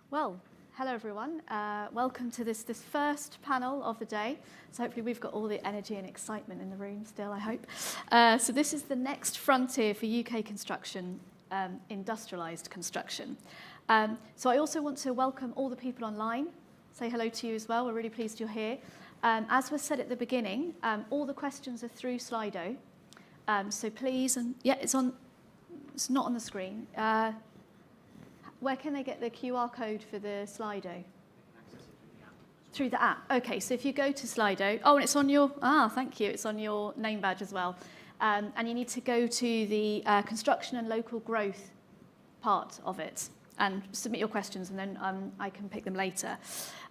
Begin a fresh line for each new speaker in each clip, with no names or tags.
Well, hello everyone. Welcome to this first panel of the day. So hopefully we've got all the energy and excitement in the room still, I hope. So this is the next frontier for UK construction, industrialised construction. So I also want to welcome all the people online. Say hello to you as well. We're really pleased you're here. As was said at the beginning, all the questions are through Slido. So please, and yeah, it's not on the screen. Where can they get the QR code for the Slido? Through the app. Okay, so if you go to Slido, and it's on your, thank you, it's on your name badge as well. And you need to go to the construction and local growth part of it and submit your questions, and then I can pick them later.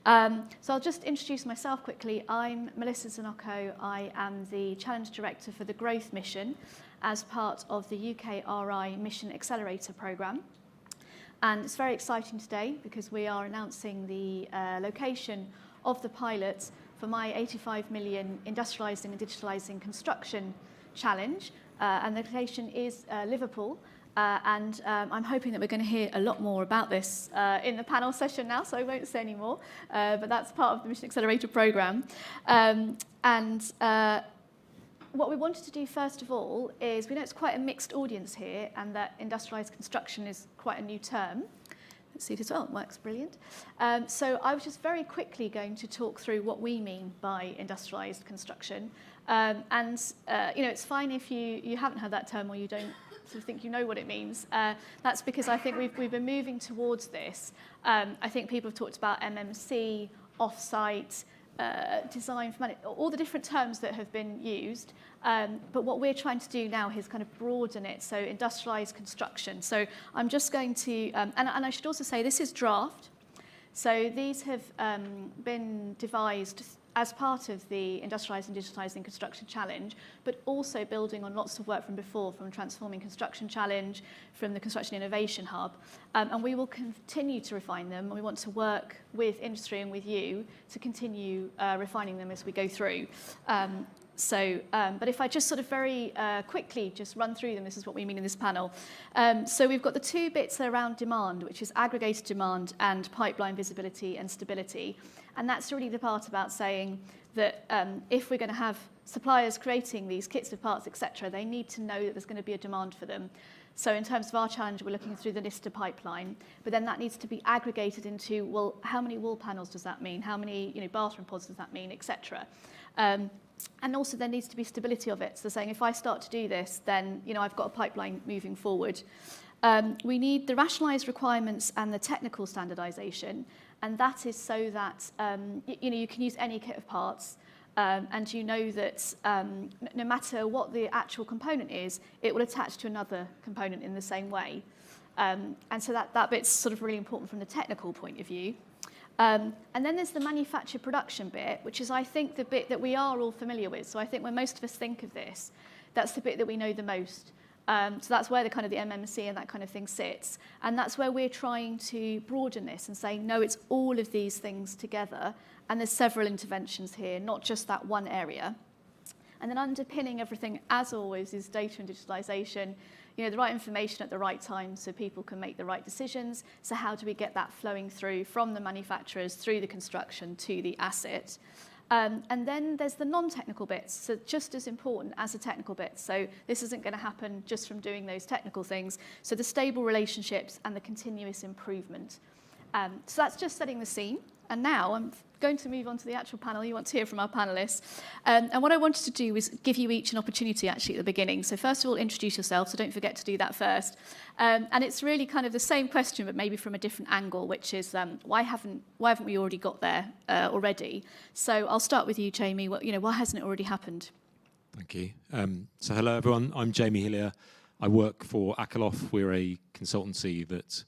So I'll just introduce myself quickly. I'm Melissa Zanocco. I am the Challenge Director for the Growth Mission as part of the UKRI Mission Accelerator programme. And it's very exciting today because we are announcing the location of the pilot for my 85 million Industrialising and Digitalising Construction Challenge. And the location is Liverpool. And I'm hoping that we're going to hear a lot more about this in the panel session now, so I won't say any more. But that's part of the Mission Accelerator programme. What we wanted to do first of all is, we know it's quite a mixed audience here and that industrialised construction is quite a new term. Let's see if it works, brilliant. So I was just very quickly going to talk through what we mean by industrialised construction. It's fine if you haven't heard that term or you don't sort of think you know what it means. That's because I think we've been moving towards this. I think people have talked about MMC, off-site, design for money, all the different terms that have been used. But what we're trying to do now is kind of broaden it, so industrialised construction. So I'm just going to, and I should also say this is draft. So these have been devised as part of the Industrialised and Digitalising Construction Challenge, but also building on lots of work from before, from Transforming Construction Challenge, from the Construction Innovation Hub. And we will continue to refine them, and we want to work with industry and with you to continue refining them as we go through. But if I just sort of very quickly just run through them, this is what we mean in this panel. So we've got the two bits around demand, which is aggregated demand and pipeline visibility and stability. And that's really the part about saying that if we're going to have suppliers creating these kits of parts, etc., they need to know that there's going to be a demand for them. So in terms of our challenge, we're looking through the Lister pipeline, but then that needs to be aggregated into, well, how many wall panels does that mean? How many bathroom pods does that mean, etc. And also there needs to be stability of it. So saying if I start to do this, then I've got a pipeline moving forward. We need the rationalised requirements and the technical standardisation, and that is so that you can use any kit of parts, and you know that no matter what the actual component is, it will attach to another component in the same way. And so that bit's sort of really important from the technical point of view. And then there's the manufacture production bit, which is, I think, the bit that we are all familiar with. So I think when most of us think of this, that's the bit that we know the most. So that's where the MMC and that kind of thing sits. And that's where we're trying to broaden this and say, no, it's all of these things together. And there's several interventions here, not just that one area. And then underpinning everything, as always, is data and digitalisation. The right information at the right time so people can make the right decisions. So how do we get that flowing through from the manufacturers, through the construction, to the asset? And then there's the non-technical bits, so just as important as the technical bits. So this isn't going to happen just from doing those technical things. So the stable relationships and the continuous improvement. So that's just setting the scene. And now I'm going to move on to the actual panel. You want to hear from our panellists. And what I wanted to do was give you each an opportunity actually at the beginning. So first of all, introduce yourself, so don't forget to do that first. And it's really kind of the same question, but maybe from a different angle, which is why haven't we already got there already? So I'll start with you, Jamie. Why hasn't it already happened?
Thank you. So hello, everyone. I'm Jamie Hillier. I work for Akerlof. We're a consultancy that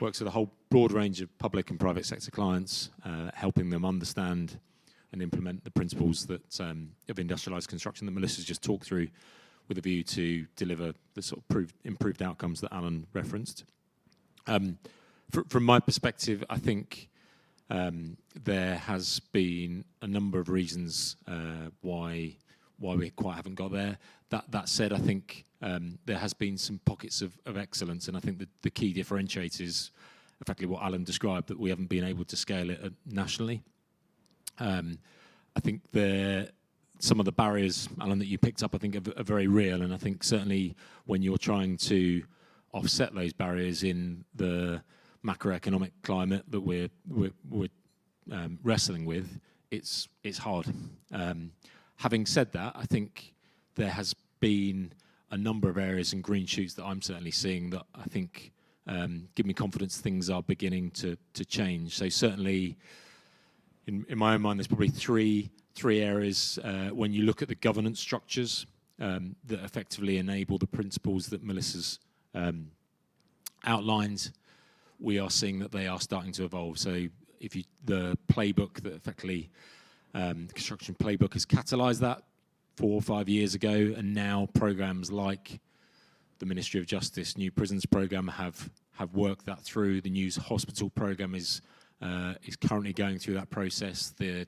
works with a whole broad range of public and private sector clients, helping them understand and implement the principles that of industrialised construction that Melissa's just talked through, with a view to deliver the sort of improved outcomes that Alan referenced. From my perspective, I think there has been a number of reasons why we quite haven't got there. That said, I think there has been some pockets of excellence, and I think that the key differentiators effectively what Alan described, that we haven't been able to scale it nationally. I think some of the barriers, Alan, that you picked up, I think are very real, and I think certainly when you're trying to offset those barriers in the macroeconomic climate that we're wrestling with, it's hard. Having said that, I think there has been a number of areas and green shoots that I'm certainly seeing that I think give me confidence things are beginning to change. So certainly, in my own mind, there's probably three areas when you look at the governance structures that effectively enable the principles that Melissa's outlined. We are seeing that they are starting to evolve. So the playbook that effectively, the construction playbook has catalysed that 4 or 5 years ago, and now programs like the Ministry of Justice New Prisons Programme have worked that through. The New Hospital Programme is currently going through that process. The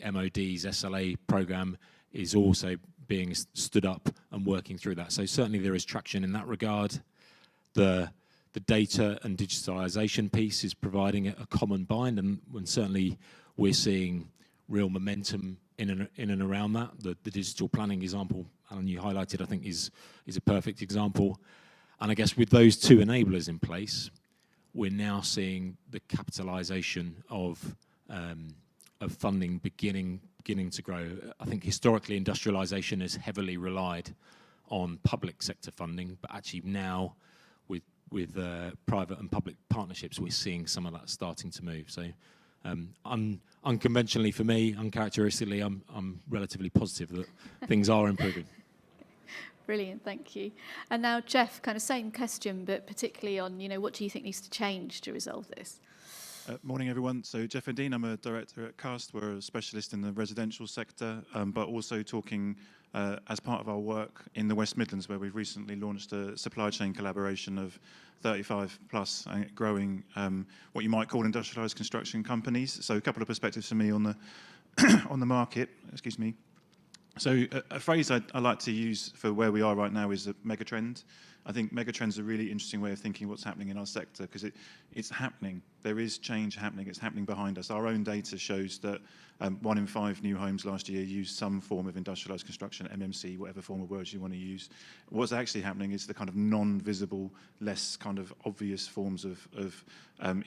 MOD's SLA programme is also being stood up and working through that. So certainly there is traction in that regard. The data and digitalisation piece is providing a common bind, and certainly we're seeing real momentum in and around that. The digital planning example, Alan, you highlighted, I think is a perfect example. And I guess with those two enablers in place, we're now seeing the capitalisation of funding beginning to grow. I think historically industrialisation has heavily relied on public sector funding, but actually now with private and public partnerships, we're seeing some of that starting to move. So unconventionally for me, uncharacteristically, I'm relatively positive that things are improving.
Brilliant, thank you. And now, Jeff, kind of same question, but particularly on, what do you think needs to change to resolve this?
Morning, everyone. So Jeff Endean, I'm a director at CAST. We're a specialist in the residential sector, but also talking as part of our work in the West Midlands, where we've recently launched a supply chain collaboration of 35 plus growing what you might call industrialised construction companies. So a couple of perspectives for me on the on the market. Excuse me. So a phrase I like to use for where we are right now is a megatrend. I think megatrends are a really interesting way of thinking what's happening in our sector, because it's happening. There is change happening. It's happening behind us. Our own data shows that 1 in 5 new homes last year used some form of industrialised construction, MMC, whatever form of words you want to use. What's actually happening is the kind of non-visible, less kind of obvious forms of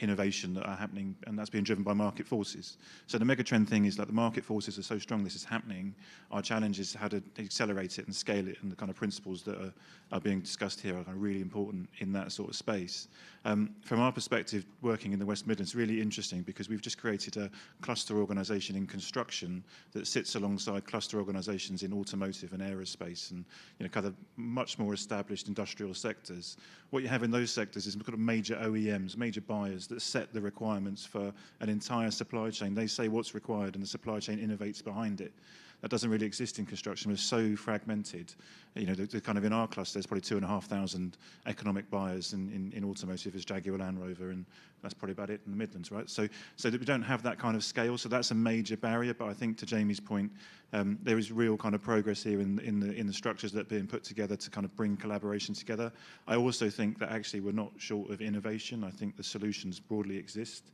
innovation that are happening, and that's being driven by market forces. So the megatrend thing is that the market forces are so strong, this is happening. Our challenge is how to accelerate it and scale it, and the kind of principles that are being discussed here are kind of really important in that sort of space. From our perspective, working in the West Midlands, really interesting because we've just created a cluster organisation in construction that sits alongside cluster organisations in automotive and aerospace and kind of much more established industrial sectors. What you have in those sectors is kind of major OEMs, major buyers that set the requirements for an entire supply chain. They say what's required and the supply chain innovates behind it. That doesn't really exist in construction. It's so fragmented. The kind of in our cluster, there's probably 2,500 economic buyers in automotive as Jaguar Land Rover, and that's probably about it in the Midlands, right? So that we don't have that kind of scale. So that's a major barrier. But I think to Jamie's point, there is real kind of progress here in the structures that are being put together to kind of bring collaboration together. I also think that actually we're not short of innovation. I think the solutions broadly exist.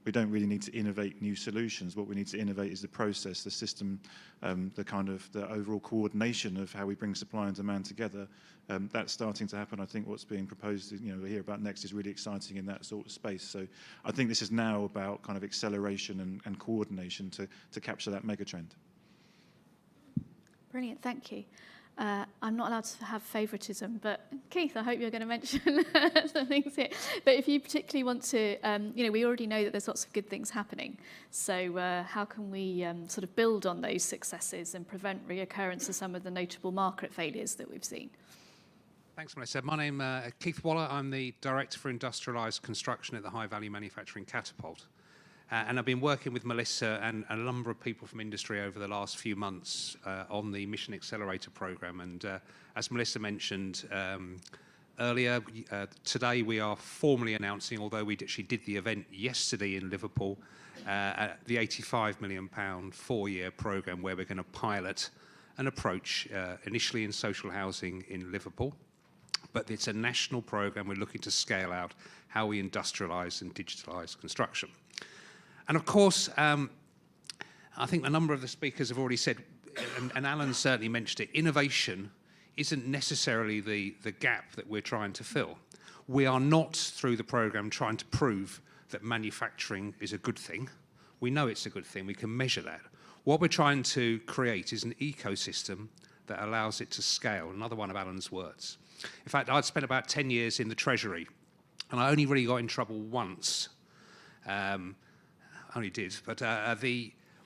We don't really need to innovate new solutions. What we need to innovate is the process, the system, the overall coordination of how we bring supply and demand together. That's starting to happen. I think what's being proposed, we hear about next, is really exciting in that sort of space. So I think this is now about kind of acceleration and coordination to capture that megatrend.
Brilliant, thank you. I'm not allowed to have favouritism, but Keith, I hope you're going to mention some things here. But if you particularly want to, we already know that there's lots of good things happening. So how can we sort of build on those successes and prevent reoccurrence of some of the notable market failures that we've seen?
Thanks, Melissa. My name is Keith Waller. I'm the Director for Industrialised Construction at the High Value Manufacturing Catapult. And I've been working with Melissa and a number of people from industry over the last few months on the Mission Accelerator programme. And as Melissa mentioned earlier, today we are formally announcing, although we actually did the event yesterday in Liverpool, the £85 million 4-year programme where we're going to pilot an approach initially in social housing in Liverpool, but it's a national program. We're looking to scale out how we industrialise and digitalise construction. And of course, I think a number of the speakers have already said, and Alan certainly mentioned it, innovation isn't necessarily the gap that we're trying to fill. We are not, through the programme, trying to prove that manufacturing is a good thing. We know it's a good thing. We can measure that. What we're trying to create is an ecosystem that allows it to scale, another one of Alan's words. In fact, I'd spent about 10 years in the Treasury, and I only really got in trouble once. Only did, but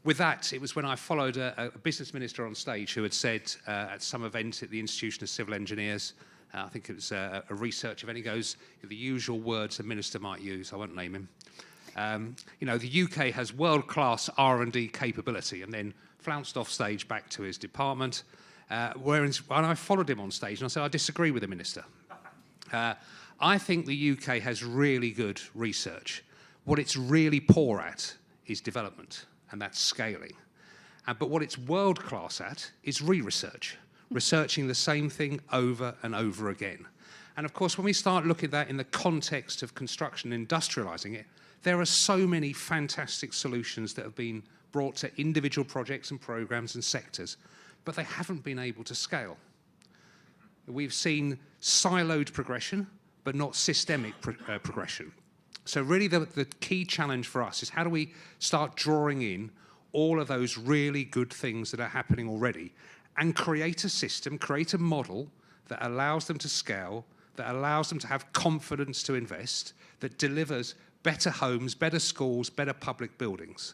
with that, it was when I followed a business minister on stage who had said at some event at the Institution of Civil Engineers, I think it was a research event, he goes, the usual words a minister might use, I won't name him. You know, the UK has world-class R&D capability, and then flounced off stage back to his department, and I followed him on stage, and I said, I disagree with the minister. I think the UK has really good research. What it's really poor at is development, and that's scaling. But what it's world-class at is re-research, researching the same thing over and over again. And of course, when we start looking at that in the context of construction and industrialising it, there are so many fantastic solutions that have been brought to individual projects and programmes and sectors, but they haven't been able to scale. We've seen siloed progression, but not systemic progression. So really the key challenge for us is how do we start drawing in all of those really good things that are happening already and create a system, create a model that allows them to scale, that allows them to have confidence to invest, that delivers better homes, better schools, better public buildings.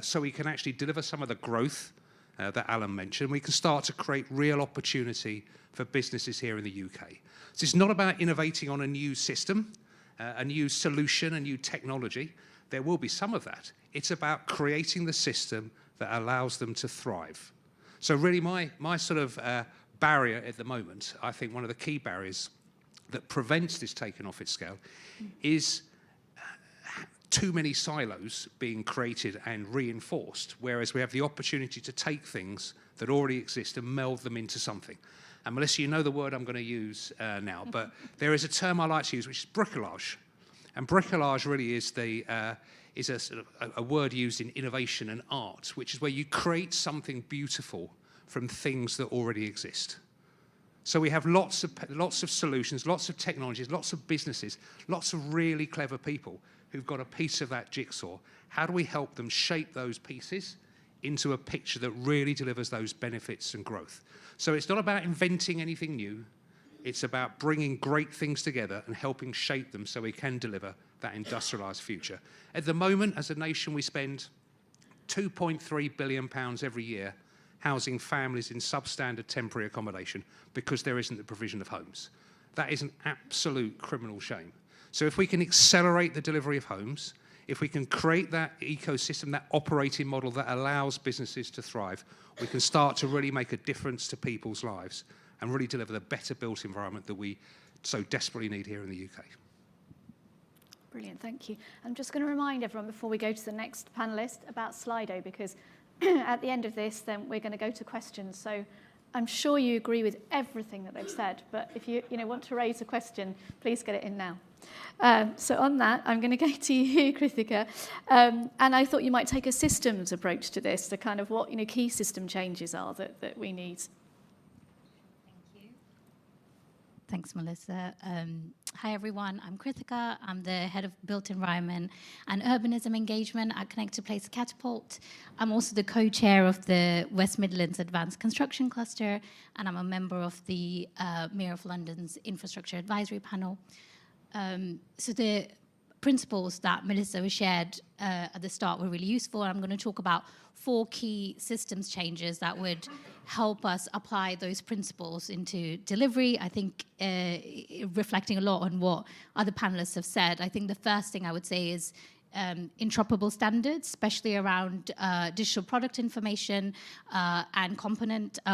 So we can actually deliver some of the growth that Alan mentioned. We can start to create real opportunity for businesses here in the UK. So it's not about innovating on a new system, a new solution, a new technology. There will be some of that. It's about creating the system that allows them to thrive. So really my sort of barrier at the moment, I think one of the key barriers that prevents this taking off its scale is too many silos being created and reinforced, whereas we have the opportunity to take things that already exist and meld them into something. And Melissa, you know the word I'm going to use now, but there is a term I like to use, which is bricolage. And bricolage really is a sort of a word used in innovation and art, which is where you create something beautiful from things that already exist. So we have lots of solutions, lots of technologies, lots of businesses, lots of really clever people who've got a piece of that jigsaw. How do we help them shape those pieces into a picture that really delivers those benefits and growth? So it's not about inventing anything new. It's about bringing great things together and helping shape them so we can deliver that industrialised future. At the moment, as a nation, we spend £2.3 billion every year housing families in substandard temporary accommodation because there isn't the provision of homes. That is an absolute criminal shame. So if we can accelerate the delivery of homes, if we can create that ecosystem, that operating model that allows businesses to thrive, we can start to really make a difference to people's lives and really deliver the better built environment that we so desperately need here in the UK.
Brilliant, thank you. I'm just going to remind everyone before we go to the next panellist about Slido, because at the end of this, then we're going to go to questions. So I'm sure you agree with everything that they've said, but if you want to raise a question, please get it in now. So on that, I'm going to go to you, Krithika, and I thought you might take a systems approach to this, to kind of what key system changes are that we need.
Thank you. Thanks, Melissa. Hi, everyone. I'm Krithika. I'm the head of built environment and urbanism engagement at Connected Place Catapult. I'm also the co-chair of the West Midlands Advanced Construction Cluster, and I'm a member of the Mayor of London's Infrastructure Advisory Panel. So the principles that Melissa shared at the start were really useful. I'm going to talk about 4 key systems changes that would help us apply those principles into delivery. I think reflecting a lot on what other panelists have said, I think the first thing I would say is interoperable standards, especially around digital product information and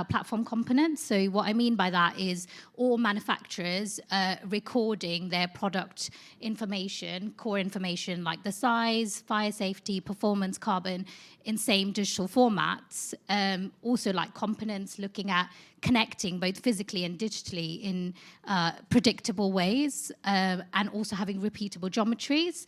platform components. So what I mean by that is all manufacturers recording their product information, core information like the size, fire safety, performance, carbon in same digital formats. Also like components, looking at connecting both physically and digitally in predictable ways, and also having repeatable geometries.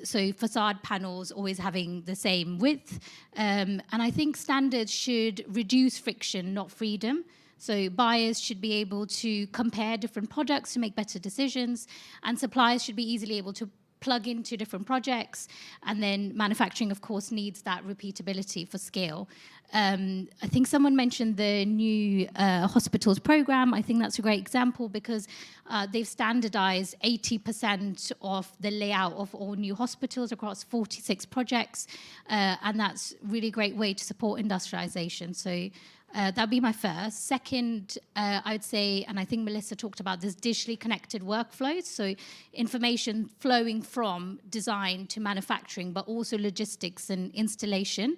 So facade panels always having the same width. And I think standards should reduce friction, not freedom. So buyers should be able to compare different products to make better decisions, and suppliers should be easily able to plug into different projects. And then manufacturing, of course, needs that repeatability for scale. I think someone mentioned the new hospitals program. I think that's a great example because they've standardized 80% of the layout of all new hospitals across 46 projects. And that's really a great way to support industrialization. So that'd be my first. Second, I would say, and I think Melissa talked about this, digitally connected workflows. So information flowing from design to manufacturing, but also logistics and installation.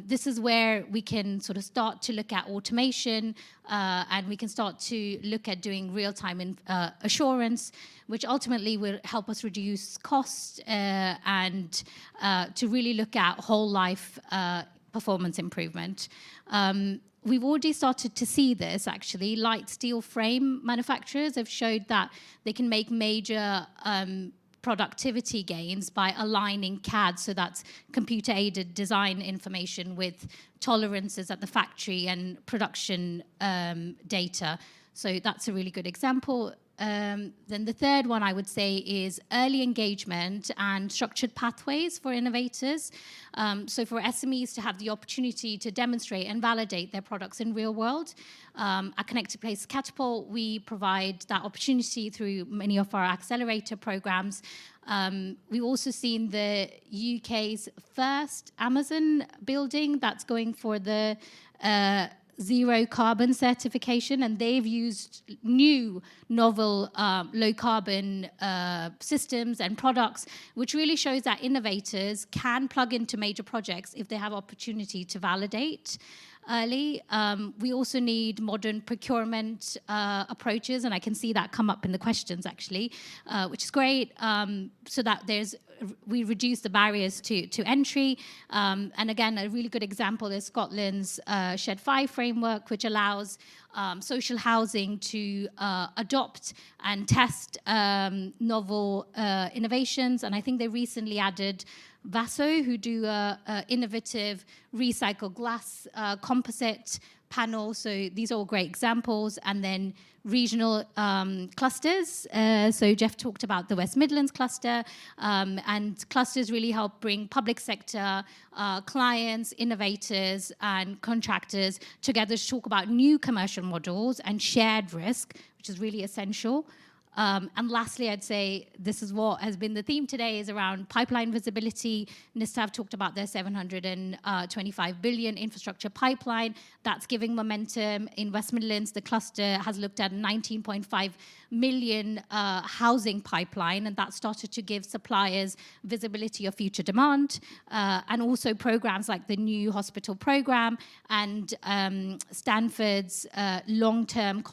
This is where we can sort of start to look at automation, and we can start to look at doing real-time assurance, which ultimately will help us reduce costs and to really look at whole life performance improvement. We've already started to see this, actually. Light steel frame manufacturers have showed that they can make major productivity gains by aligning CAD, so that's computer-aided design information, with tolerances at the factory and production data. So that's a really good example. Then the third one I would say is early engagement and structured pathways for innovators. So for SMEs to have the opportunity to demonstrate and validate their products in real world. At Connected Place Catapult, we provide that opportunity through many of our Accelerator programs. We've also seen the UK's first Amazon building that's going for the zero carbon certification, and they've used new, novel, low carbon systems and products, which really shows that innovators can plug into major projects if they have opportunity to validate early. We also need modern procurement approaches, and I can see that come up in the questions actually, which is great, so that we reduce the barriers to entry. And again, a really good example is Scotland's Shed 5 framework, which allows social housing to adopt and test novel innovations. And I think they recently added Vaso, who do innovative recycled glass composite panels. So these are all great examples. And then regional clusters. So Jeff talked about the West Midlands cluster, and clusters really help bring public sector clients, innovators, and contractors together to talk about new commercial models and shared risk, which is really essential. And lastly, I'd say this is what has been the theme today, is around pipeline visibility. NIST have talked about their 725 billion infrastructure pipeline. That's giving momentum. In West Midlands, the cluster has looked at 19.5 million housing pipeline, and that started to give suppliers visibility of future demand. And also programs like the new hospital program and Stanford's long-term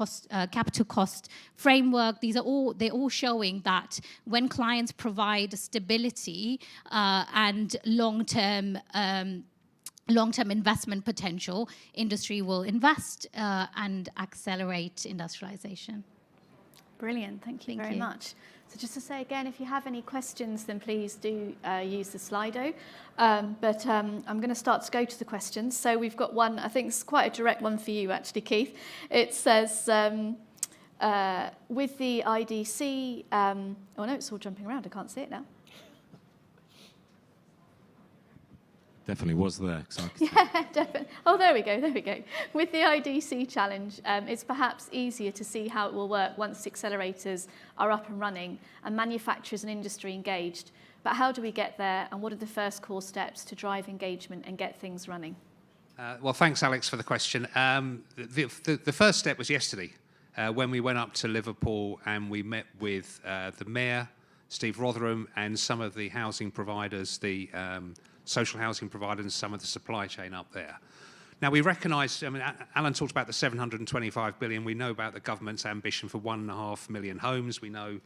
capital cost framework. They're all showing that when clients provide stability and long-term investment potential, industry will invest and accelerate industrialization.
Brilliant, thank you very much. So just to say again, if you have any questions, then please do use the Slido. But I'm going to start to go to the questions. So we've got one, I think it's quite a direct one for you actually, Keith. It says, with the IDC, oh no, it's all jumping around, I can't see it now.
Definitely was there.
Yeah, definitely. Oh, there we go. With the IDC challenge, it's perhaps easier to see how it will work once accelerators are up and running and manufacturers and industry engaged. But how do we get there, and what are the first core steps to drive engagement and get things running?
Well, thanks, Alex, for the question. The first step was yesterday when we went up to Liverpool and we met with the Mayor, Steve Rotherham, and some of the housing providers, the social housing providers, and some of the supply chain up there. Now, we recognise, I mean, Alan talked about the 725 billion. We know about the government's ambition for 1.5 million homes. We know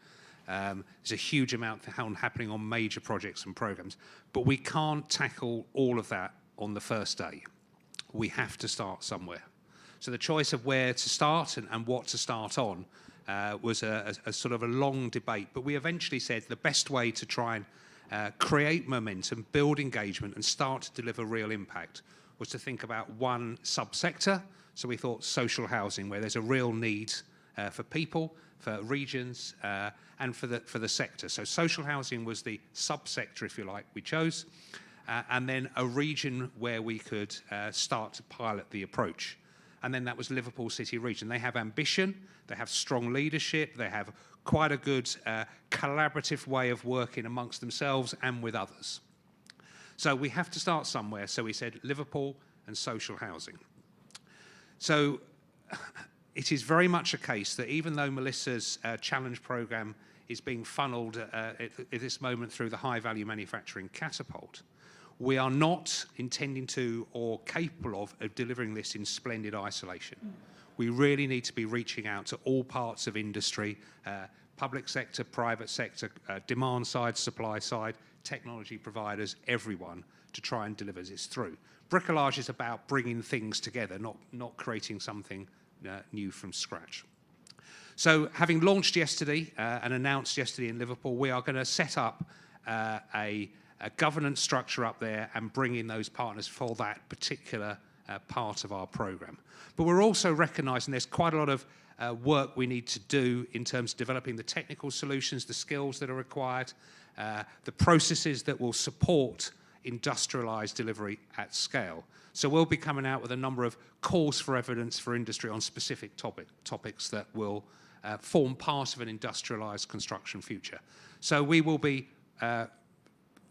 there's a huge amount happening on major projects and programmes. But we can't tackle all of that on the first day. We have to start somewhere. So the choice of where to start and what to start on was a sort of a long debate. But we eventually said the best way to try and create momentum, build engagement, and start to deliver real impact was to think about one subsector. So we thought social housing, where there's a real need for people, for regions, and for the sector. So social housing was the subsector, if you like, we chose, and then a region where we could start to pilot the approach. And then that was Liverpool City region. They have ambition, they have strong leadership, they have quite a good collaborative way of working amongst themselves and with others. So we have to start somewhere. So we said Liverpool and social housing. So it is very much a case that even though Melissa's challenge programme is being funneled at this moment through the high value manufacturing Catapult, we are not intending to or capable of delivering this in splendid isolation. We really need to be reaching out to all parts of industry, public sector, private sector, demand side, supply side, technology providers, everyone, to try and deliver this through. Bricolage is about bringing things together, not creating something new from scratch. So having launched yesterday and announced yesterday in Liverpool, we are going to set up a governance structure up there and bring in those partners for that particular part of our programme. But we're also recognising there's quite a lot of work we need to do in terms of developing the technical solutions, the skills that are required, the processes that will support industrialised delivery at scale. So we'll be coming out with a number of calls for evidence for industry on specific topics that will form part of an industrialised construction future. So we will be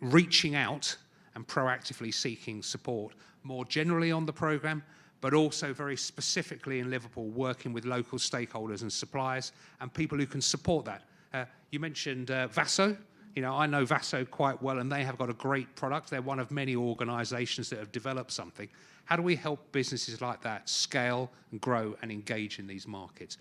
reaching out and proactively seeking support more generally on the programme, but also very specifically in Liverpool, working with local stakeholders and suppliers and people who can support that. You mentioned Vaso. You know, I know Vaso quite well, and they have got a great product. They're one of many organisations that have developed something. How do we help businesses like that scale and grow and engage in these markets?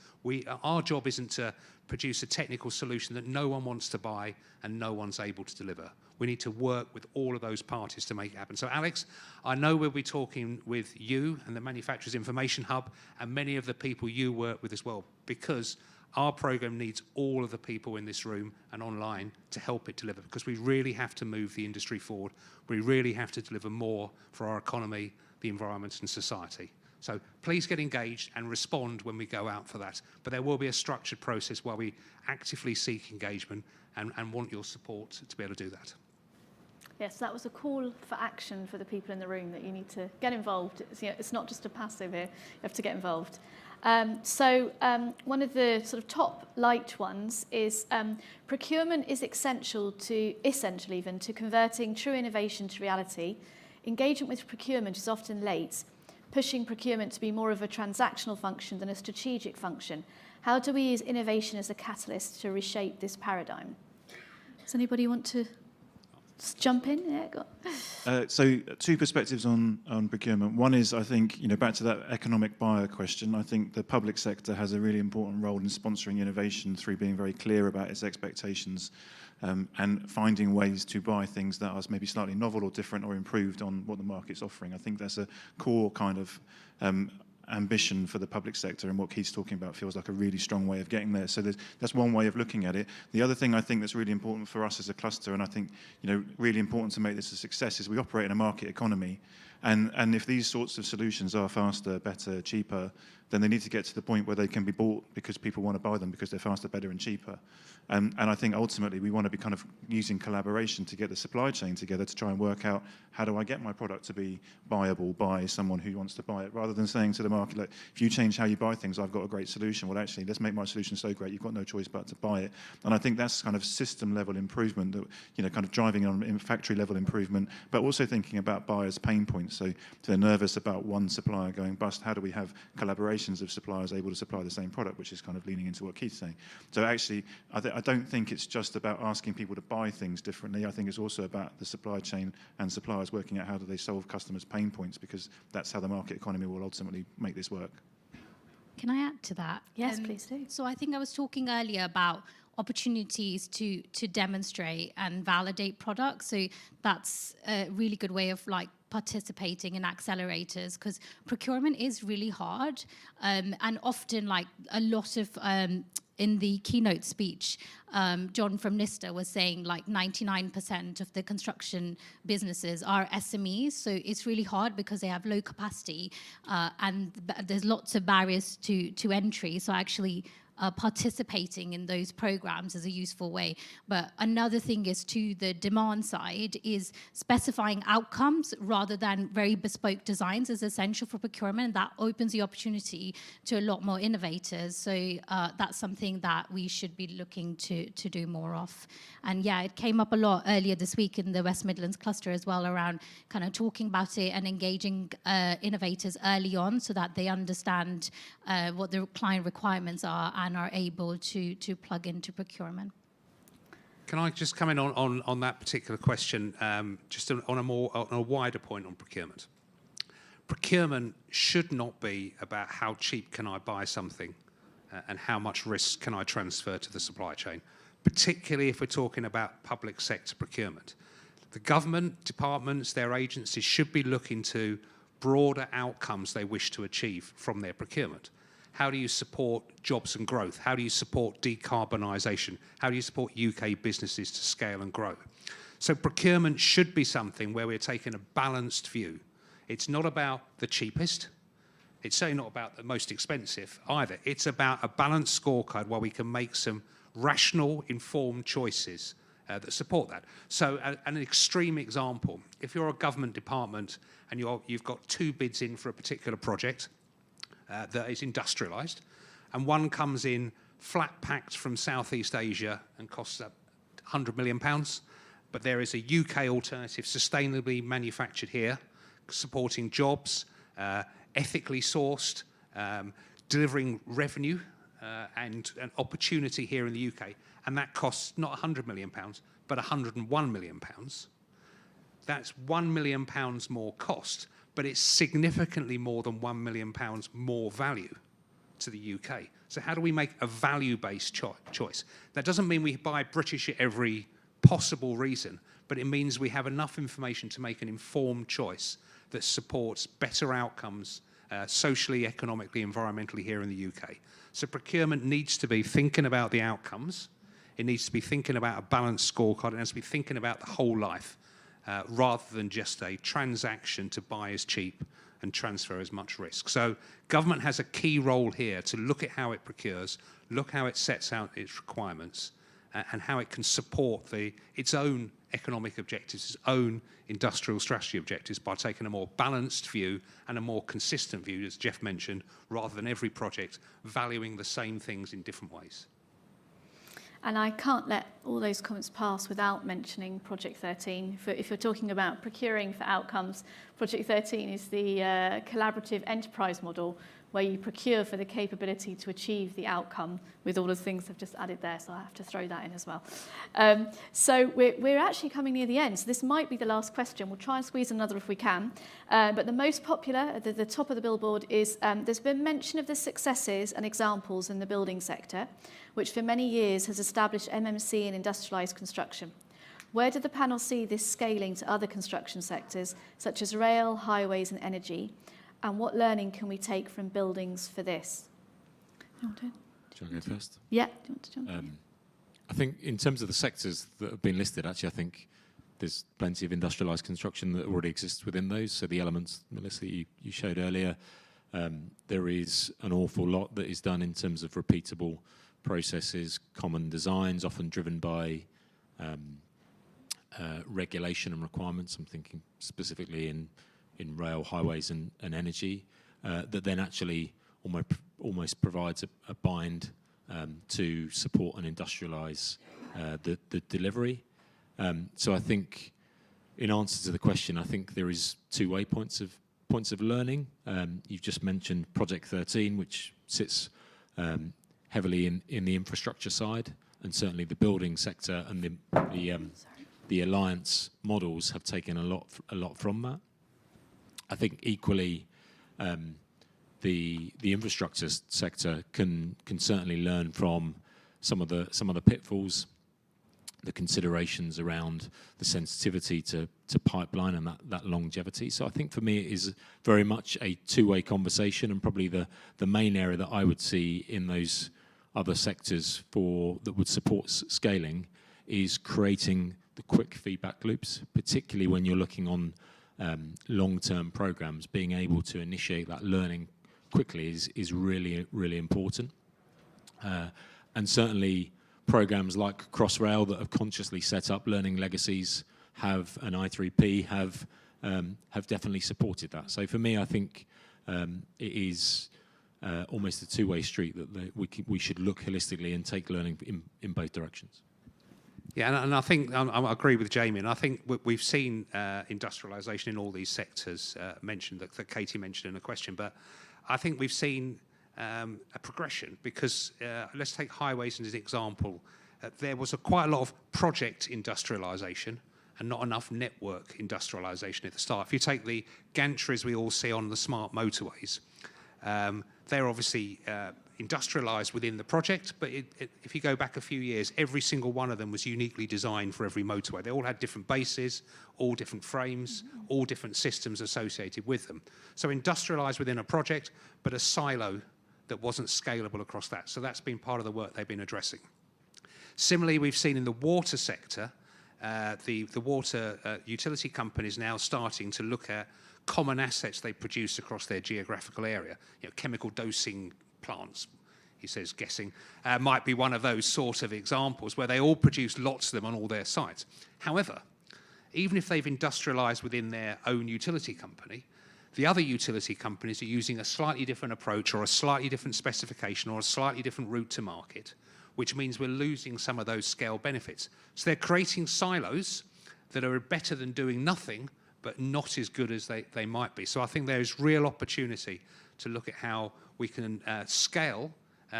Our job isn't to produce a technical solution that no one wants to buy and no one's able to deliver. We need to work with all of those parties to make it happen. So, Alex, I know we'll be talking with you and the Manufacturers Information Hub and many of the people you work with as well, because our programme needs all of the people in this room and online to help it deliver, because we really have to move the industry forward. We really have to deliver more for our economy, the environment and society. So please get engaged and respond when we go out for that. But there will be a structured process where we actively seek engagement and want your support to be able to do that.
Yes, that was a call for action for the people in the room, that you need to get involved. It's not just a passive here, you have to get involved. One of the sort of top liked ones is procurement is essential even to converting true innovation to reality. Engagement with procurement is often late, pushing procurement to be more of a transactional function than a strategic function. How do we use innovation as a catalyst to reshape this paradigm? Does anybody want to just jump in? Yeah, go on.
So two perspectives on procurement. One is, I think, back to that economic buyer question, I think the public sector has a really important role in sponsoring innovation through being very clear about its expectations and finding ways to buy things that are maybe slightly novel or different or improved on what the market's offering. I think that's a core kind of ambition for the public sector, and what Keith's talking about feels like a really strong way of getting there. So that's one way of looking at it. The other thing I think that's really important for us as a cluster, and I think really important to make this a success, is we operate in a market economy, and if these sorts of solutions are faster, better, cheaper, then they need to get to the point where they can be bought because people want to buy them because they're faster, better and cheaper. And I think ultimately we want to be kind of using collaboration to get the supply chain together to try and work out, how do I get my product to be buyable by someone who wants to buy it, rather than saying to the market, like, if you change how you buy things, I've got a great solution. Well, actually, let's make my solution so great, you've got no choice but to buy it. And I think that's kind of system level improvement, that kind of driving on in factory level improvement, but also thinking about buyers' pain points. So they're nervous about one supplier going bust. How do we have collaborations of suppliers able to supply the same product, which is kind of leaning into what Keith's saying. So actually, I don't think it's just about asking people to buy things differently. I think it's also about the supply chain and suppliers working out how do they solve customers' pain points, because that's how the market economy will ultimately make this work.
Can I add to that?
Yes, please do.
So I think I was talking earlier about opportunities to demonstrate and validate products. So that's a really good way of participating in accelerators, because procurement is really hard, and often, like a lot of in the keynote speech, John from NISTA was saying like 99% of the construction businesses are SMEs. So it's really hard because they have low capacity and there's lots of barriers to entry. So actually participating in those programs is a useful way. But another thing is, to the demand side, is specifying outcomes rather than very bespoke designs is essential for procurement. That opens the opportunity to a lot more innovators. So that's something that we should be looking to do more of. And yeah, it came up a lot earlier this week in the West Midlands cluster as well, around kind of talking about it and engaging innovators early on so that they understand what the client requirements are and are able to plug into procurement.
Can I just come in on that particular question, just on a wider point on procurement? Procurement should not be about how cheap can I buy something and how much risk can I transfer to the supply chain, particularly if we're talking about public sector procurement. The government departments, their agencies should be looking to broader outcomes they wish to achieve from their procurement. How do you support jobs and growth? How do you support decarbonisation? How do you support UK businesses to scale and grow? So procurement should be something where we're taking a balanced view. It's not about the cheapest. It's certainly not about the most expensive either. It's about a balanced scorecard where we can make some rational, informed choices that support that. So an extreme example, if you're a government department and you've got 2 bids in for a particular project, that is industrialised, and one comes in flat packed from Southeast Asia and costs £100 million, but there is a UK alternative sustainably manufactured here, supporting jobs, ethically sourced, delivering revenue and an opportunity here in the UK, and that costs not £100 million, but £101 million. That's £1 million more cost, but it's significantly more than £1 million more value to the UK. So how do we make a value-based choice? That doesn't mean we buy British at every possible reason, but it means we have enough information to make an informed choice that supports better outcomes socially, economically, environmentally here in the UK. So procurement needs to be thinking about the outcomes. It needs to be thinking about a balanced scorecard. It has to be thinking about the whole life, rather than just a transaction to buy as cheap and transfer as much risk. So government has a key role here to look at how it procures, look how it sets out its requirements, and how it can support its own economic objectives, its own industrial strategy objectives, by taking a more balanced view and a more consistent view, as Jeff mentioned, rather than every project valuing the same things in different ways.
And I can't let all those comments pass without mentioning Project 13. If you're talking about procuring for outcomes, Project 13 is the collaborative enterprise model where you procure for the capability to achieve the outcome, with all the things I've just added there, so I have to throw that in as well. So we're actually coming near the end, so this might be the last question. We'll try and squeeze another if we can. But the most popular, at the top of the billboard, is there's been mention of the successes and examples in the building sector, which for many years has established MMC and industrialised construction. Where do the panel see this scaling to other construction sectors, such as rail, highways and energy? And what learning can we take from buildings for this? Do you
want to go first?
Yeah. Do you want to jump in?
I think in terms of the sectors that have been listed, actually, I think there's plenty of industrialised construction that already exists within those. So the elements, Melissa, that you showed earlier, there is an awful lot that is done in terms of repeatable processes, common designs, often driven by regulation and requirements. I'm thinking specifically in rail, highways and energy, that then actually almost provides a bind to support and industrialise the delivery. So I think, in answer to the question, I think there is two-way points of learning. You've just mentioned Project 13, which sits heavily in the infrastructure side, and certainly the building sector and the alliance models have taken a lot from that. I think equally, the infrastructure sector can certainly learn from some of the pitfalls the considerations around the sensitivity to pipeline and that longevity. So I think for me it is very much a two-way conversation, and probably the main area that I would see in those other sectors that would support scaling is creating the quick feedback loops, particularly when you're looking on long-term programs. Being able to initiate that learning quickly is really, really important. And certainly programs like Crossrail that have consciously set up learning legacies have an I3P have definitely supported that. So for me, I think it is almost a two-way street that we should look holistically and take learning in both directions.
Yeah, and I think I agree with Jamie, and I think we've seen industrialisation in all these sectors mentioned that Katie mentioned in a question, but I think we've seen a progression because let's take highways as an example. There was quite a lot of project industrialisation and not enough network industrialisation at the start. If you take the gantries we all see on the smart motorways, they're obviously industrialised within the project, but if you go back a few years, every single one of them was uniquely designed for every motorway. They all had different bases, all different frames, all different systems associated with them. So industrialised within a project, but a silo that wasn't scalable across that. So that's been part of the work they've been addressing. Similarly, we've seen in the water sector, the water utility companies now starting to look at common assets they produce across their geographical area. You know, chemical dosing plants, he says, guessing, might be one of those sort of examples where they all produce lots of them on all their sites. However, even if they've industrialised within their own utility company, the other utility companies are using a slightly different approach or a slightly different specification or a slightly different route to market, which means we're losing some of those scale benefits. So they're creating silos that are better than doing nothing, but not as good as they might be. So I think there's real opportunity to look at how we can scale,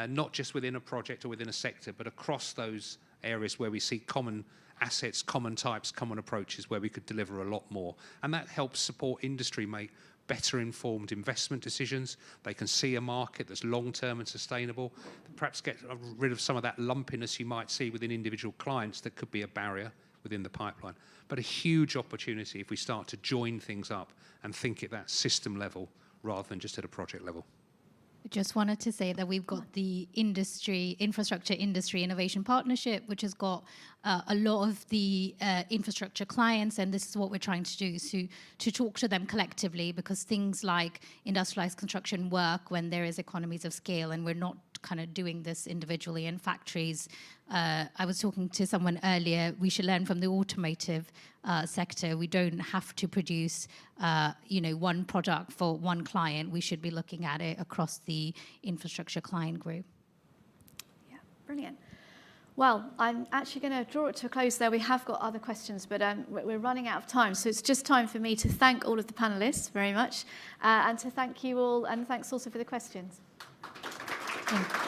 not just within a project or within a sector, but across those areas where we see common assets, common types, common approaches, where we could deliver a lot more. And that helps support industry make better informed investment decisions. They can see a market that's long-term and sustainable, perhaps get rid of some of that lumpiness you might see within individual clients that could be a barrier within the pipeline. But a huge opportunity if we start to join things up and think at that system level rather than just at a project level.
I just wanted to say that we've got the Infrastructure Industry Innovation Partnership, which has got a lot of the infrastructure clients, and this is what we're trying to do, to talk to them collectively, because things like industrialized construction work when there is economies of scale, and we're not kind of doing this individually in factories. I was talking to someone earlier, we should learn from the automotive sector. We don't have to produce one product for one client. We should be looking at it across the infrastructure client group.
Yeah, brilliant. Well, I'm actually going to draw it to a close there. We have got other questions, but we're running out of time. So it's just time for me to thank all of the panelists very much, and to thank you all, and thanks also for the questions.
Thank you.